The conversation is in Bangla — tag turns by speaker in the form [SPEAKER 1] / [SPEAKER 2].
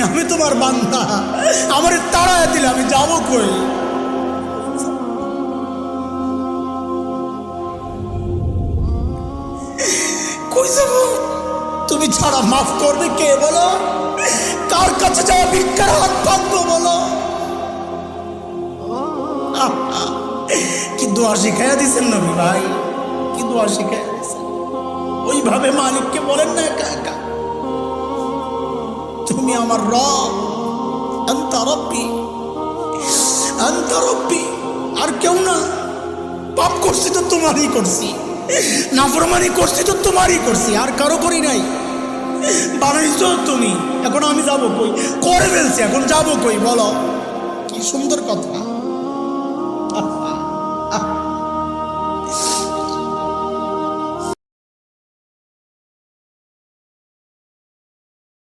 [SPEAKER 1] আমি তোমার বান্দা, আমার তাড়ায় দিলে আমি যাবো কই? কই যাব? তুমি ছাড়া মাফ করবে কে বলো? কার কাছে যাওয়া ভিক্ষার হাত পাতবো বলো? কি দোয়া শিখাইয়া দিচ্ছেন নবী ভাই, কি দোয়া শিখাইয়া দিচ্ছেন। ওইভাবে মালিককে বলেন না একা একা, তুমি আমার রব, আনতা রব্বি, আনতা রব্বি, আর কেউ না। পাপ করছি তো তোমারই করছি, নাফরমানি করছি তো তোমারই করছি, আর কারো করি নাই। বানাইছো তুমি, এখন আমি যাবো কই? করে ফেলছি, এখন যাবো কই বলো? কি সুন্দর কথা।